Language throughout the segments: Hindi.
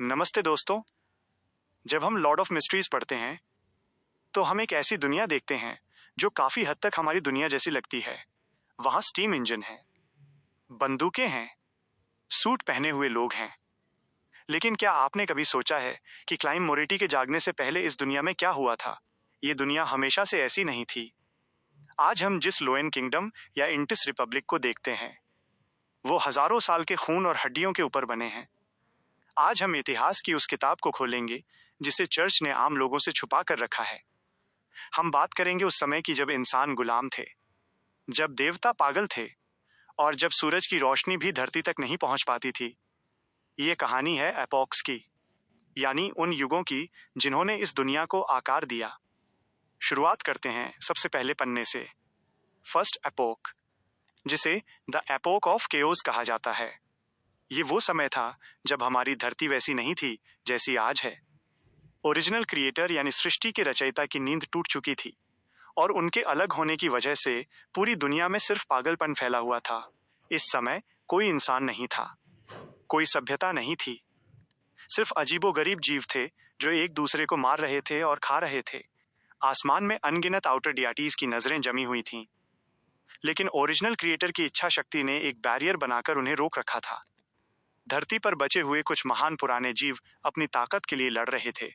नमस्ते दोस्तों। जब हम लॉर्ड ऑफ मिस्ट्रीज पढ़ते हैं तो हम एक ऐसी दुनिया देखते हैं जो काफी हद तक हमारी दुनिया जैसी लगती है। वहां स्टीम इंजन है, बंदूकें हैं, सूट पहने हुए लोग हैं। लेकिन क्या आपने कभी सोचा है कि क्लाइव मोरेटी के जागने से पहले इस दुनिया में क्या हुआ था? ये दुनिया हमेशा से ऐसी नहीं थी। आज हम जिस लोएन किंगडम या इंटिस रिपब्लिक को देखते हैं वो हजारों साल के खून और हड्डियों के ऊपर बने हैं। आज हम इतिहास की उस किताब को खोलेंगे जिसे चर्च ने आम लोगों से छुपा कर रखा है। हम बात करेंगे उस समय की जब इंसान गुलाम थे, जब देवता पागल थे और जब सूरज की रोशनी भी धरती तक नहीं पहुंच पाती थी। ये कहानी है एपोक्स की, यानी उन युगों की जिन्होंने इस दुनिया को आकार दिया। शुरुआत करते हैं सबसे पहले पन्ने से। फर्स्ट एपोक, जिसे द एपोक ऑफ केओस कहा जाता है। ये वो समय था जब हमारी धरती वैसी नहीं थी जैसी आज है। ओरिजिनल क्रिएटर यानी सृष्टि के रचयिता की नींद टूट चुकी थी और उनके अलग होने की वजह से पूरी दुनिया में सिर्फ पागलपन फैला हुआ था। इस समय कोई इंसान नहीं था, कोई सभ्यता नहीं थी, सिर्फ अजीबोगरीब जीव थे जो एक दूसरे को मार रहे थे और खा रहे थे। आसमान में अनगिनत आउटर डियाटीज की नजरें जमी हुई थीं, लेकिन ओरिजिनल क्रिएटर की इच्छा शक्ति ने एक बैरियर बनाकर उन्हें रोक रखा था। धरती पर बचे हुए कुछ महान पुराने जीव अपनी ताकत के लिए लड़ रहे थे।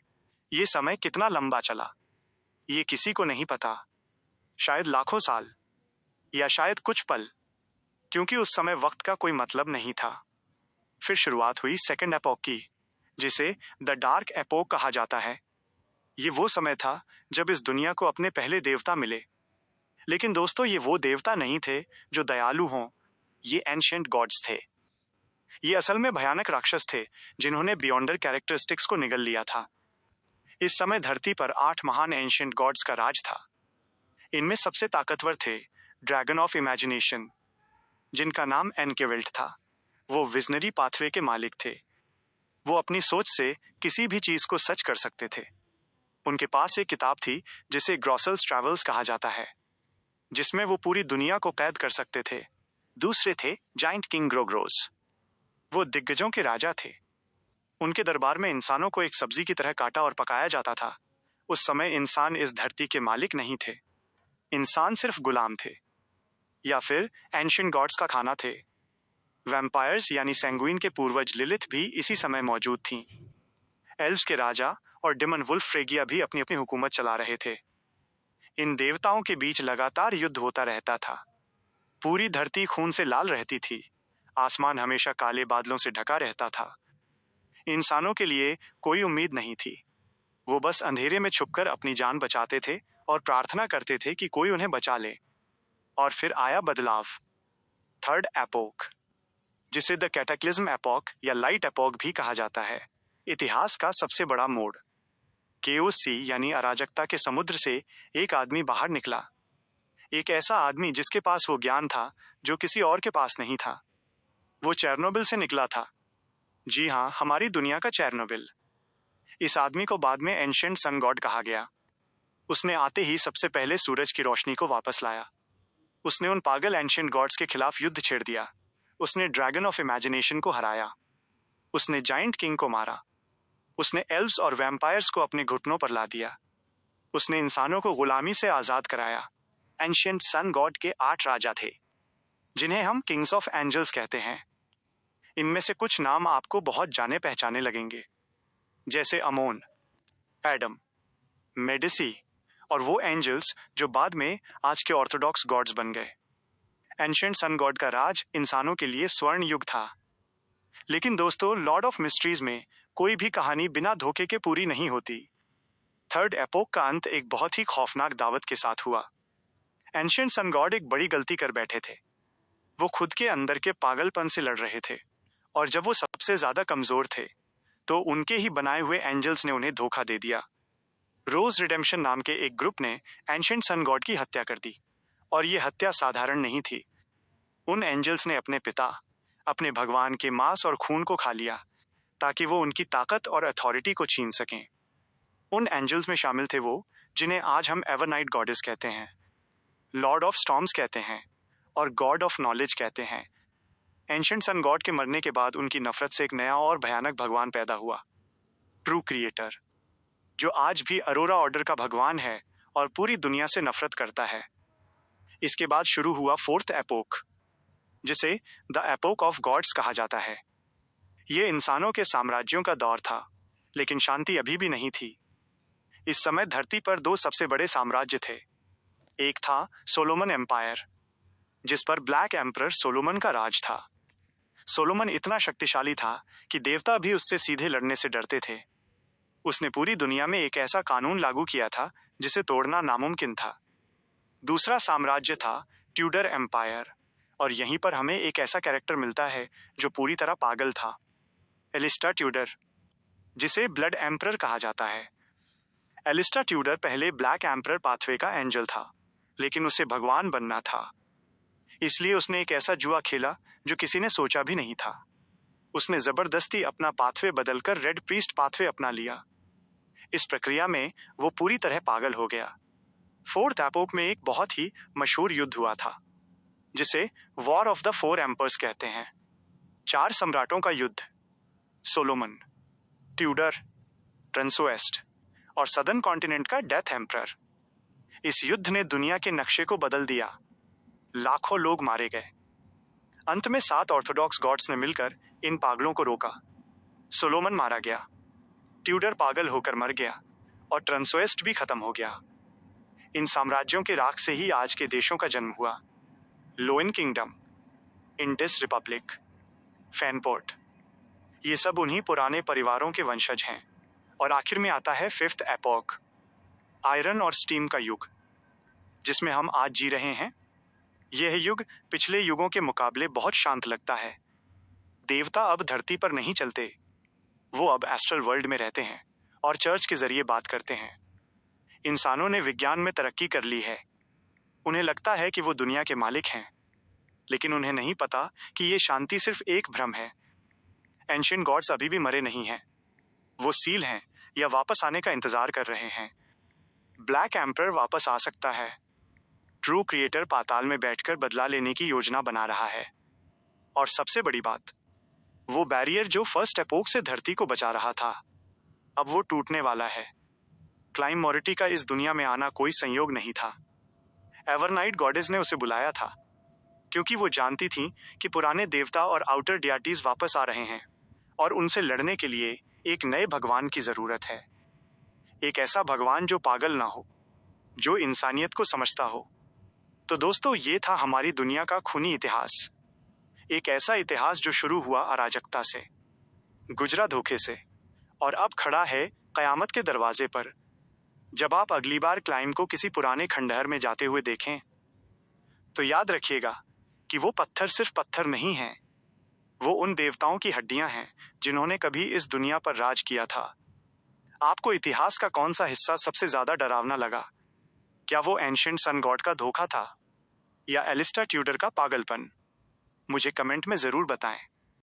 ये समय कितना लंबा चला ये किसी को नहीं पता, शायद लाखों साल या शायद कुछ पल, क्योंकि उस समय वक्त का कोई मतलब नहीं था। फिर शुरुआत हुई सेकंड एपोक की, जिसे द डार्क एपोक कहा जाता है। ये वो समय था जब इस दुनिया को अपने पहले देवता मिले। लेकिन दोस्तों, ये वो देवता नहीं थे जो दयालु हों, ये एंशिएंट गॉड्स थे। ये असल में भयानक राक्षस थे जिन्होंने बियॉन्डर कैरेक्टरिस्टिक्स को निगल लिया था। इस समय धरती पर 8 महान एंशिएंट गॉड्स का राज था। इनमें सबसे ताकतवर थे ड्रैगन ऑफ इमेजिनेशन, जिनका नाम एनकेविल्ट था। वो विजनरी पाथवे के मालिक थे। वो अपनी सोच से किसी भी चीज को सच कर सकते थे। उनके पास एक किताब थी जिसे ग्रॉसल्स ट्रैवल्स कहा जाता है, जिसमें वो पूरी दुनिया को कैद कर सकते थे। दूसरे थे जाइंट किंग ग्रोग्रोस। वो दिग्गजों के राजा थे। उनके दरबार में इंसानों को एक सब्जी की तरह काटा और पकाया जाता था। उस समय इंसान इस धरती के मालिक नहीं थे, इंसान सिर्फ गुलाम थे, या फिर एंशिएंट गॉड्स का खाना थे। वैम्पायर्स यानी सैंगुइन के पूर्वज लिलिथ भी इसी समय मौजूद थीं। एल्व्स के राजा और डिमन वुल्फ फ्रेगिया भी अपनी अपनी हुकूमत चला रहे थे। इन देवताओं के बीच लगातार युद्ध होता रहता था। पूरी धरती खून से लाल रहती थी। आसमान हमेशा काले बादलों से ढका रहता था। इंसानों के लिए कोई उम्मीद नहीं थी। वो बस अंधेरे में छुपकर अपनी जान बचाते थे और प्रार्थना करते थे कि कोई उन्हें बचा ले। और फिर आया बदलाव, थर्ड एपोक, जिसे द कैटाक्लिज्म एपोक या लाइट एपोक भी कहा जाता है। इतिहास का सबसे बड़ा मोड़। केओस सी यानी अराजकता के समुद्र से एक आदमी बाहर निकला। एक ऐसा आदमी जिसके पास वो ज्ञान था जो किसी और के पास नहीं था। वो चेरनोबिल से निकला था। जी हाँ, हमारी दुनिया का चेरनोबिल। इस आदमी को बाद में एंशिएंट सन गॉड कहा गया। उसने आते ही सबसे पहले सूरज की रोशनी को वापस लाया। उसने उन पागल एंशिएंट गॉड्स के खिलाफ युद्ध छेड़ दिया। उसने ड्रैगन ऑफ इमेजिनेशन को हराया। उसने जाइंट किंग को मारा। उसने एल्व्स और वैम्पायर्स को अपने घुटनों पर ला दिया। उसने इंसानों को गुलामी से आजाद कराया। एंशिएंट सन गॉड के 8 राजा थे, जिन्हें हम किंग्स ऑफ एंजल्स कहते हैं। इनमें से कुछ नाम आपको बहुत जाने पहचाने लगेंगे, जैसे अमोन, एडम, मेडिसी और वो एंजल्स जो बाद में आज के ऑर्थोडॉक्स गॉड्स बन गए। एंशिएंट सन गॉड का राज इंसानों के लिए स्वर्ण युग था। लेकिन दोस्तों, लॉर्ड ऑफ मिस्ट्रीज में कोई भी कहानी बिना धोखे के पूरी नहीं होती। थर्ड एपोक का अंत एक बहुत ही खौफनाक दावत के साथ हुआ। एंशिएंट सन गॉड एक बड़ी गलती कर बैठे थे। वो खुद के अंदर के पागलपन से लड़ रहे थे, और जब वो सबसे ज्यादा कमजोर थे तो उनके ही बनाए हुए एंजल्स ने उन्हें धोखा दे दिया। रोज रिडेम्पशन नाम के एक ग्रुप ने एंशिएंट सन गॉड की हत्या कर दी, और ये हत्या साधारण नहीं थी। उन एंजल्स ने अपने पिता, अपने भगवान के मांस और खून को खा लिया ताकि वो उनकी ताकत और अथॉरिटी को छीन सकें। उन एंजल्स में शामिल थे वो जिन्हें आज हम एवरनाइट गॉडेस कहते हैं, लॉर्ड ऑफ स्टॉर्म्स कहते हैं और गॉड ऑफ नॉलेज कहते हैं। एंशिएंट सन गॉड के मरने के बाद उनकी नफरत से एक नया और भयानक भगवान पैदा हुआ, ट्रू क्रिएटर, जो आज भी अरोरा ऑर्डर का भगवान है और पूरी दुनिया से नफरत करता है। इसके बाद शुरू हुआ फोर्थ एपोक, जिसे द एपोक ऑफ गॉड्स कहा जाता है। ये इंसानों के साम्राज्यों का दौर था, लेकिन शांति अभी भी नहीं थी। इस समय धरती पर दो सबसे बड़े साम्राज्य थे। एक था सोलोमन एम्पायर, जिस पर ब्लैक एम्परर सोलोमन का राज था। सोलोमन इतना शक्तिशाली था कि देवता भी उससे सीधे लड़ने से डरते थे। उसने पूरी दुनिया में एक ऐसा कानून लागू किया था जिसे तोड़ना नामुमकिन था। दूसरा साम्राज्य था ट्यूडर एम्पायर, और यहीं पर हमें एक ऐसा कैरेक्टर मिलता है जो पूरी तरह पागल था, एलिस्टा ट्यूडर, जिसे ब्लड एम्परर कहा जाता है। एलिस्टा ट्यूडर पहले ब्लैक एम्परर पाथवे का एंजल था, लेकिन उसे भगवान बनना था। इसलिए उसने एक ऐसा जुआ खेला जो किसी ने सोचा भी नहीं था। उसने जबरदस्ती अपना पाथवे बदलकर रेड प्रीस्ट पाथवे अपना लिया। इस प्रक्रिया में वो पूरी तरह पागल हो गया। फोर्थ एपोक में एक बहुत ही मशहूर युद्ध हुआ था, जिसे वॉर ऑफ द फोर एम्पर्स कहते हैं। 4 सम्राटों का युद्ध, सोलोमन, ट्यूडर, ट्रांसोएस्ट और सदर्न कॉन्टिनेंट का डेथ एम्परर। इस युद्ध ने दुनिया के नक्शे को बदल दिया। लाखों लोग मारे गए। अंत में 7 ऑर्थोडॉक्स गॉड्स ने मिलकर इन पागलों को रोका। सोलोमन मारा गया, ट्यूडर पागल होकर मर गया और ट्रांसोएस्ट भी खत्म हो गया। इन साम्राज्यों के राख से ही आज के देशों का जन्म हुआ। लोइन किंगडम, इंडिस रिपब्लिक, फैनपोर्ट, ये सब उन्हीं पुराने परिवारों के वंशज हैं। और आखिर में आता है फिफ्थ एपोक, आयरन और स्टीम का युग, जिसमें हम आज जी रहे हैं। यह युग पिछले युगों के मुकाबले बहुत शांत लगता है। देवता अब धरती पर नहीं चलते, वो अब एस्ट्रल वर्ल्ड में रहते हैं और चर्च के जरिए बात करते हैं। इंसानों ने विज्ञान में तरक्की कर ली है। उन्हें लगता है कि वो दुनिया के मालिक हैं, लेकिन उन्हें नहीं पता कि ये शांति सिर्फ एक भ्रम है। एंशिएंट गॉड्स अभी भी मरे नहीं हैं। वो सील हैं या वापस आने का इंतजार कर रहे हैं। ब्लैक एम्परर वापस आ सकता है। ट्रू क्रिएटर पाताल में बैठकर बदला लेने की योजना बना रहा है। और सबसे बड़ी बात, वो बैरियर जो फर्स्ट एपोक से धरती को बचा रहा था, अब वो टूटने वाला है। क्लाइम मोरिटी का इस दुनिया में आना कोई संयोग नहीं था। एवरनाइट गॉडेस ने उसे बुलाया था, क्योंकि वो जानती थी कि पुराने देवता और आउटर डियाटीज वापस आ रहे हैं और उनसे लड़ने के लिए एक नए भगवान की जरूरत है। एक ऐसा भगवान जो पागल ना हो, जो इंसानियत को समझता हो। तो दोस्तों, ये था हमारी दुनिया का खूनी इतिहास। एक ऐसा इतिहास जो शुरू हुआ अराजकता से, गुजरा धोखे से, और अब खड़ा है कयामत के दरवाजे पर। जब आप अगली बार क्लाइम को किसी पुराने खंडहर में जाते हुए देखें, तो याद रखिएगा कि वो पत्थर सिर्फ पत्थर नहीं हैं। वो उन देवताओं की हड्डियां हैं जिन्होंने कभी इस दुनिया पर राज किया था। आपको इतिहास का कौन सा हिस्सा सबसे ज्यादा डरावना लगा? क्या वो एंशिएंट सन गॉड का धोखा था, या एलिस्टा ट्यूडर का पागलपन? मुझे कमेंट में जरूर बताएं।